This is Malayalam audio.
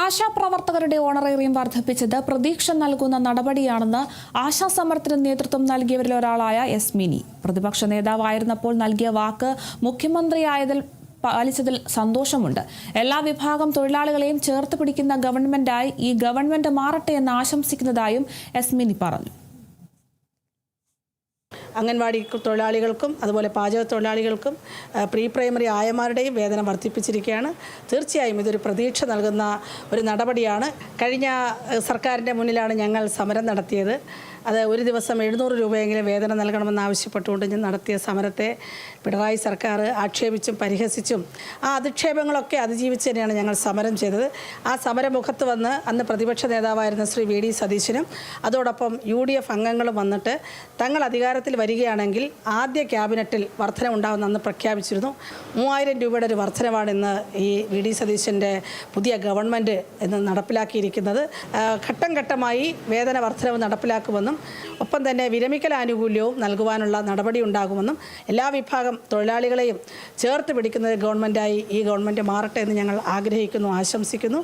ആശാപ്രവർത്തകരുടെ ഓണറേറിയം വർദ്ധിപ്പിച്ചത് പ്രതീക്ഷ നൽകുന്ന നടപടിയാണെന്ന് ആശാസമരത്തിന് നേതൃത്വം നൽകിയവരിൽ ഒരാളായ എസ് മിനി. പ്രതിപക്ഷ നേതാവായിരുന്നപ്പോൾ നൽകിയ വാക്ക് മുഖ്യമന്ത്രിയായതിൽ പാലിച്ചതിൽ സന്തോഷമുണ്ട്. എല്ലാ വിഭാഗം തൊഴിലാളികളെയും ചേർത്ത് പിടിക്കുന്ന ഗവൺമെന്റായി ഈ ഗവൺമെന്റ് മാറട്ടെ എന്ന് ആശംസിക്കുന്നതായും എസ് മിനി പറഞ്ഞു. അംഗൻവാടി തൊഴിലാളികൾക്കും അതുപോലെ പാചക തൊഴിലാളികൾക്കും പ്രീ പ്രൈമറി ആയമാരുടെയും വേതനം വർദ്ധിപ്പിച്ചിരിക്കുകയാണ്. തീർച്ചയായും ഇതൊരു പ്രതീക്ഷ നൽകുന്ന ഒരു നടപടിയാണ്. കഴിഞ്ഞ സർക്കാരിൻ്റെ മുന്നിലാണ് ഞങ്ങൾ സമരം നടത്തിയത്. അത് ഒരു ദിവസം 700 രൂപയെങ്കിലും വേതനം നൽകണമെന്ന് ആവശ്യപ്പെട്ടുകൊണ്ട് ഞാൻ നടത്തിയ സമരത്തെ പിണറായി സർക്കാർ ആക്ഷേപിച്ചും പരിഹസിച്ചും ആ അധിക്ഷേപങ്ങളൊക്കെ അതിജീവിച്ച് തന്നെയാണ് ഞങ്ങൾ സമരം ചെയ്തത്. ആ സമരമുഖത്ത് വന്ന് അന്ന് പ്രതിപക്ഷ നേതാവായിരുന്ന ശ്രീ വി ഡി സതീശനും അതോടൊപ്പം UDF അംഗങ്ങളും വന്നിട്ട് തങ്ങൾ അധികാരത്തിൽ വരികയാണെങ്കിൽ ആദ്യ ക്യാബിനറ്റിൽ വർധന ഉണ്ടാകുമെന്ന് അന്ന് പ്രഖ്യാപിച്ചിരുന്നു. 3000 രൂപയുടെ ഒരു വർധനവാണ് ഇന്ന് ഈ വി ഡി സതീശൻ്റെ പുതിയ ഗവൺമെൻറ് ഇന്ന് നടപ്പിലാക്കിയിരിക്കുന്നത്. ഘട്ടം ഘട്ടമായി വേതന വർധനവ് നടപ്പിലാക്കുമെന്നും ഒപ്പം തന്നെ വിരമിക്കൽ ആനുകൂല്യവും നൽകുവാനുള്ള നടപടി ഉണ്ടാകുമെന്നും എല്ലാ വിഭാഗം തൊഴിലാളികളെയും ചേർത്ത് പിടിക്കുന്ന ഗവൺമെൻറ്റായി ഈ ഗവൺമെൻറ് മാറട്ടെ എന്ന് ഞങ്ങൾ ആഗ്രഹിക്കുന്നു, ആശംസിക്കുന്നു.